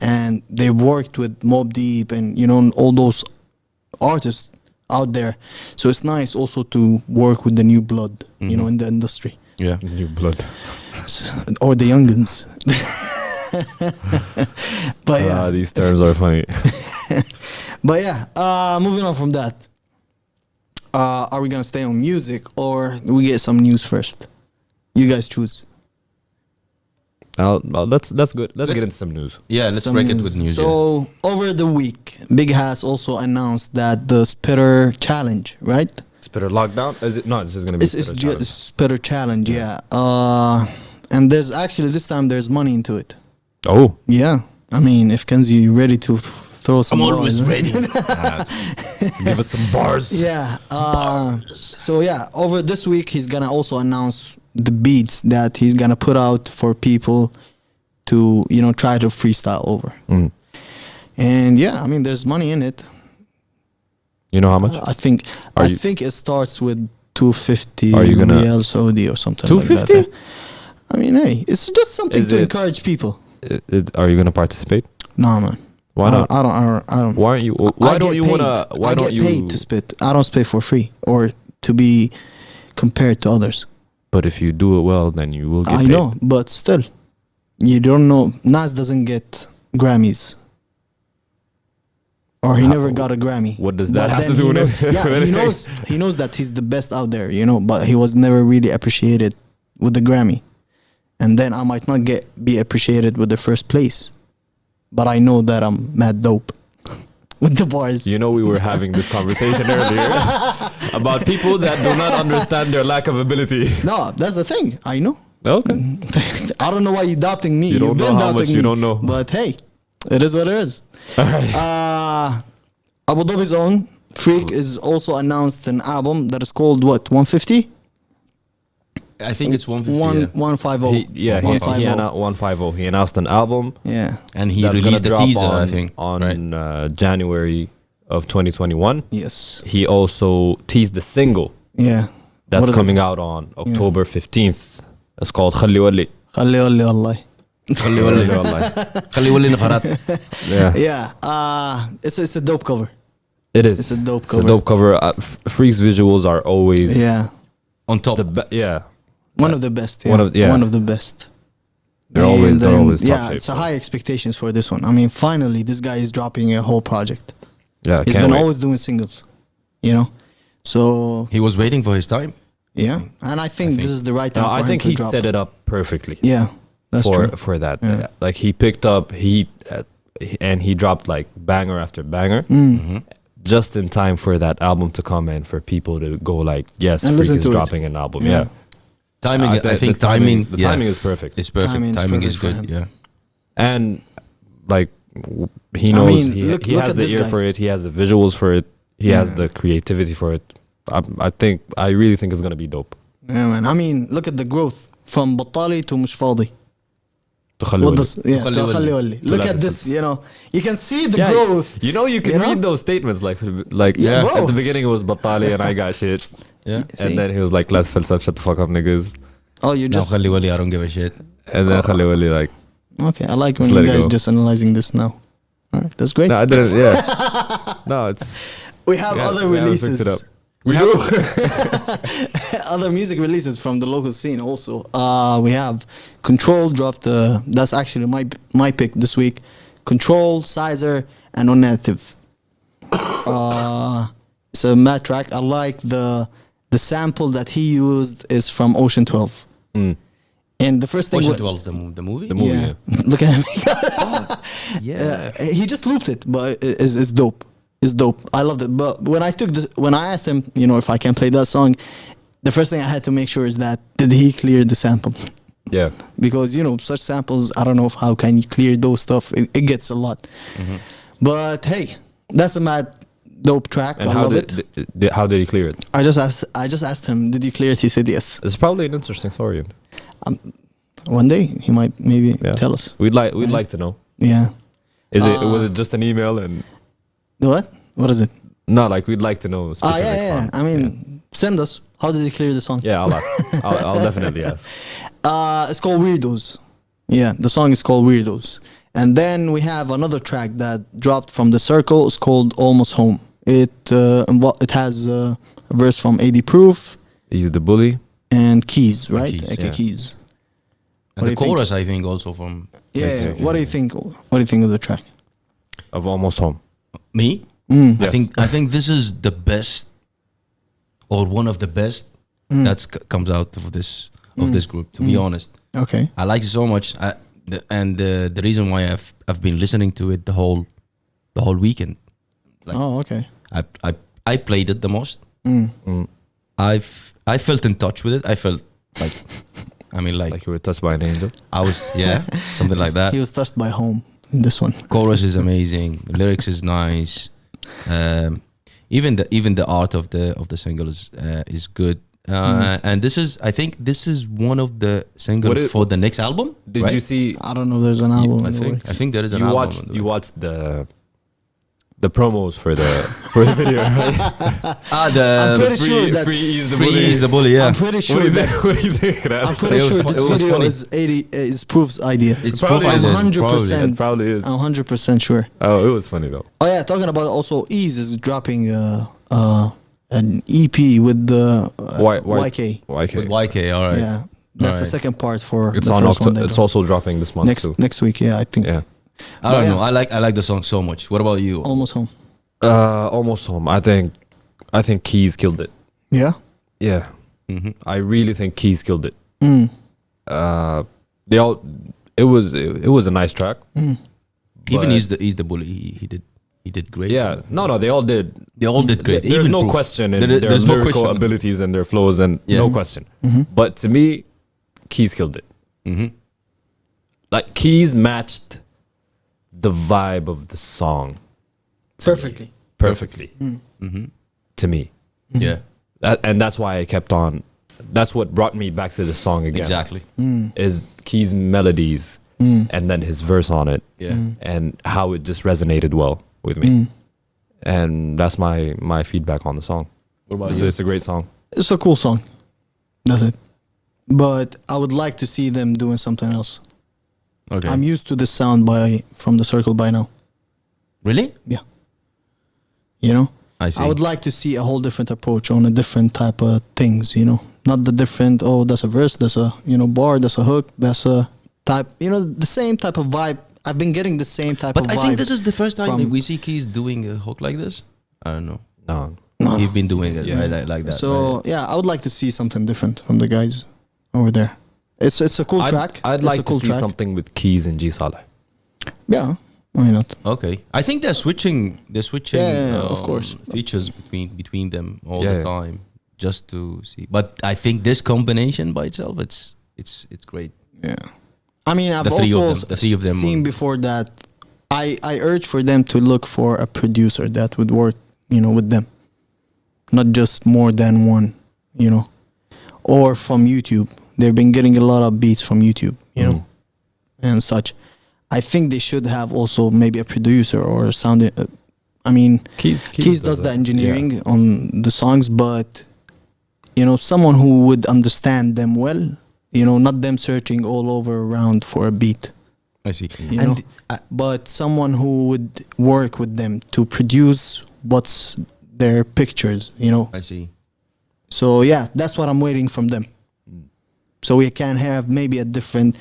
and they've worked with Mobb Deep and all those artists out there. So it's nice also to work with the new blood, in the industry, Yeah. New blood. or the youngins. But yeah, These terms are funny. moving on from that. Are we gonna stay on music or do we get some news first? You guys choose. That's good. Let's get Let's- into some news. Yeah, let's Some break it with news. So over the week, Big has also announced that the Spitter Challenge, right? Spitter lockdown? Is it? No, it's just gonna be It's Spitter just challenge. Spitter Challenge, yeah. And there's actually this time there's money into it. Oh, Yeah, I mean, if Kanzi ready to throw some. I'm bars, always right? ready. give us some bars. Yeah. So yeah, over this week he's gonna also announce the beats that he's gonna put out for people to try to freestyle over. Mm. And yeah, I mean, there's money in it. You know how much? I think Are I you- think it starts with 250 Are you gonna- Riyal Saudi or something. 250? Like that. I mean, hey, it's just something Is to it- encourage people. Are you gonna participate? Nah, man. Why not? I don't. Why aren't you? Why don't you wanna? Why I don't get you? paid to spit. I don't spit for free or to be compared to others. But if you do it well, then you will get I paid. know, but still, you don't know. Nas doesn't get Grammys, or he never got a Grammy. What does that But have to then do he with knows, it? Yeah, with he anything? knows. He knows that he's the best out there, but he was never really appreciated with the Grammy. And then I might not be appreciated with the first place, but I know that I'm mad dope with the bars. You know, we were having this conversation earlier about people that do not understand their lack of ability. No, that's the thing. I know. Okay. I don't know why you're doubting me. You don't You've know been how doubting much you me, don't know. But hey, it is what it is. All right. Abu Dhabi's own FREEK is also announced an album that is called what? 150? I think it's 150. 150. He 150. announced 150. He announced an album Yeah. And he that's released gonna the drop teaser, on, I think. on January of 2021. Yes. He also teased the single Yeah. that's What is coming out on October 15th. It's called Khalli Walli. خلي ولي والله. خلي ولي خلي ولي نخرات. Yeah, Yeah. It's a dope cover. it is. It's a dope It's a cover. dope cover. Freek's visuals are always Yeah. On top. yeah. One of the best. Yeah. One of the best. They're always top yeah, shape, it's a so. high expectations for this one. I mean, finally, this guy is dropping a whole project. Yeah, He's can't been wait. always doing singles, So He was waiting for his time. yeah, and I think this is the right time. No, for I him think to he drop. set it up perfectly. Yeah, that's for true. for that. Yeah. Like he picked up heat and he dropped like banger after banger just in time for that album to come and for people to go like, yes, And Freek listen is to it. dropping an album. Yeah. Yeah. Timing, I think the timing. the timing is perfect. It's perfect. Timing is Timing is perfect for good. him. Yeah. And like he knows mean, he look has at the this ear guy. for it, he has the visuals for it, he has Yeah. the creativity for it. I really think it's gonna be dope. Yeah, man. I mean, look at the growth from Battali to مش فاضي. تخلي What ولي. does yeah? تخلي ولي. تخلي ولي. Look at this. You can see the Yeah, growth. You know, you can You know? read those statements like Yeah, bro. at the beginning it was Batali and I got shit. Yeah. See? And then he was like, let's shut the fuck up, niggas. Oh, you Now just خلي ولي, I don't give a shit. And then Khalli Wali like, okay. I like when Just you let it guys go. just analyzing this now. All right, that's great. no, I didn't, yeah. No, it's. We have Yeah, other we haven't releases. picked it up. We do. Other music releases from the local scene also. We have Ctrl dropped that's actually my pick this week. Ctrl, Sizer, and Onative. It's a mad track. I like the sample that he used is from Ocean 12. Mm. And the first thing Ocean wa- 12, the movie? The movie, yeah. Look at him. Yeah. He just looped it, but it's dope. It's dope. I loved it. But when I asked him, if I can play that song, the first thing I had to make sure is that did he clear the sample? Yeah. Because such samples, I don't know how can you clear those stuff. It gets a lot. But hey, that's a mad dope track. And I how love did, it. how did he clear it? I just asked him, did you clear it? He said yes. It's probably an interesting story. One day he might maybe Yeah. tell us. We'd like to know. Yeah. Was it just an email and The what? What is it? no, like we'd like to know specifics yeah. on. I mean, send us. How did he clear the song? Yeah, I'll ask. I'll definitely ask. It's called Weirdos. Yeah, the song is called Weirdos. And then we have another track that dropped from the Cirxle. It's called Almost Home. It has a verse from AD Proof He's the bully. and Keys, right? Keys, Okay, yeah. Keys. And What do the you think? chorus, I think, also from Yeah. What do you think? What do you think of the track? Of Almost Home. me. Yes. I think this is the best, or one of the best that comes out of this group. To be honest, Okay. I like it so much. The reason why I've been listening to it the whole weekend. Like, Oh, okay. I played it the most. I felt in touch with it. I felt like, Like you were touched by an angel. I was something like that. He was touched by home in this one. Chorus is amazing. Lyrics is nice. Even the art of the single is good. And I think this is one of the singles for the next album. Did right? you see? I don't know. There's an album. I in the think works. there is an album. You watched the promos for the video. Right? I'm pretty sure that free is the Free bully. is the bully. Yeah. I'm pretty What sure do you that think? What do you think? I'm pretty It was sure fu- this it was video funny. is Proof's idea. It's Probably probably is. 100%. It probably is. I'm 100% sure. Oh, it was funny though. Oh yeah, talking about also Ease is dropping an EP with the YK. YK. with YK. All right. Yeah, that's the Alright. second part for It's the on first one. October. they It's dropped. also dropping this month too. next week. Yeah, I think. Yeah. I don't But know. yeah. I like the song so much. What about you? Almost home. Almost home. I think Keys killed it. Yeah. Yeah. Mm-hmm. I really think Keys killed it. Mm. They all. It was a nice track. Even But- he's the bully. He did great. Yeah. No, they all did. They all did great. There's Even no Proof. question in There- their there's no lyrical question. abilities and their flows, and Yeah. no question. Mm-hmm. But to me, Keys killed it. Mm-hmm. Like Keys matched the vibe of the song Perfectly. perfectly Mm-hmm. to me. Yeah. And that's why I kept on. That's what brought me back to the song again. Exactly. Is Keys' melodies and then his verse on it, Yeah. and how it just resonated well with me. And that's my feedback on the song. What about It's, you? it's a great song. It's a cool song. That's it. But I would like to see them doing something else. Okay. I'm used to the sound from the Circle by now. Really? You know, I see. I would like to see a whole different approach on a different type of things. You know, not the different. Oh, that's a verse. That's a bar. That's a hook. That's a type. You know, the same type of vibe. I've been getting the same type But of I vibe. think this is the first time from- we see Keys doing a hook like this. I don't know. No. No. He's been doing it Yeah. right, like that. So right? yeah, I would like to see something different from the guys over there. It's a cool track. I'd It's like a cool to see track. something with Keys and G Saleh. Yeah, why not? Okay. I think they're switching. Yeah, of course. Features between them all Yeah, the yeah. time, just to see. But I think this combination by itself, it's great. Yeah. I mean, I've The three of also them- the three of them seen on- before that. I urge for them to look for a producer that would work, you know, with them, not just more than one, you know, or from YouTube. They've been getting a lot of beats from YouTube, you know, and such. I think they should have also maybe a producer or a sound. I mean, Keys does the engineering on the songs, but you know, someone who would understand them well. You know, not them searching all over around for a beat. I see. You and know, but someone who would work with them to produce what's their pictures. You know, I see. So yeah, that's what I'm waiting from them. So we can have maybe a different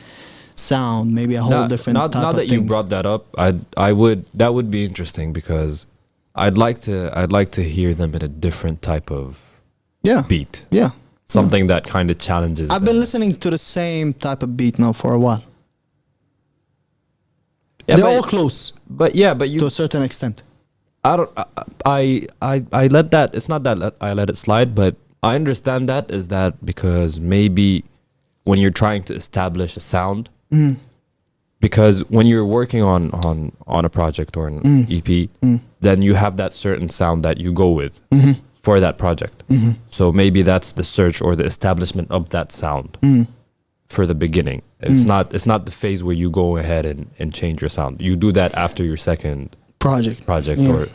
sound, maybe a whole different now, type now of that thing. you brought that up, that would be interesting because I'd like to hear them in a different type of yeah, beat, yeah. something that kind of challenges. I've them. been listening to the same type of beat now for a while. Yeah, They're but- all close but to you, a certain extent. I don't, I let that. It's not that I let it slide, but I understand that is that because maybe when you're trying to establish a sound, because when you're working on a project or an EP, then you have that certain sound that you go with for that project. So maybe that's the search or the establishment of that sound for the beginning. It's not the phase where you go ahead and change your sound. You do that after your second Project. project, Yeah. or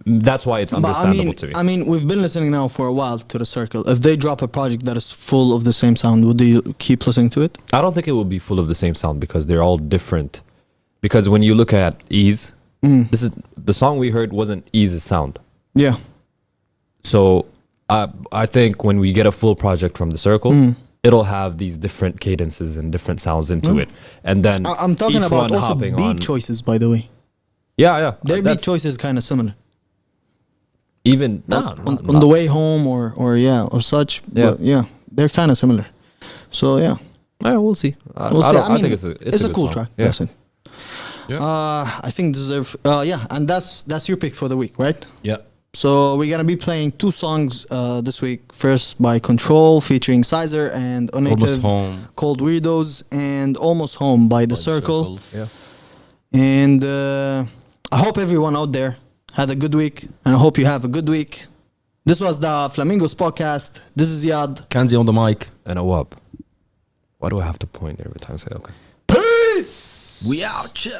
that's why it's But understandable to me. I mean, we've been listening now for a while to the Circle. If they drop a project that is full of the same sound, would you keep listening to it? I don't think it will be full of the same sound because they're all different. Because when you look at Ease, this is the song we heard wasn't Ease's sound. Yeah. So I think when we get a full project from the Circle, it'll have these different cadences and different sounds into it, and then I'm talking each about one also hopping beat on. choices, by the way. Yeah. Their beat That's choice is kind of similar. even on the way home or such. Yeah. But yeah, they're kind of similar. So yeah, Yeah, we'll see. we'll see. I think it's a cool good song. track. Yeah. That's it. Yeah. I think deserve. Yeah, and that's your pick for the week, right? Yeah. So we're gonna be playing two songs this week. First by Ctrl featuring Sizer and Almost Onative, home. called Weirdos, and Almost Home by The Circle. Yeah. And I hope everyone out there had a good week, and I hope you have a good week. This was the Flamingos podcast. This is Yad. Kanzi on the mic. And Awab. Why do I have to point every time I say okay? Peace. We out. Yeah.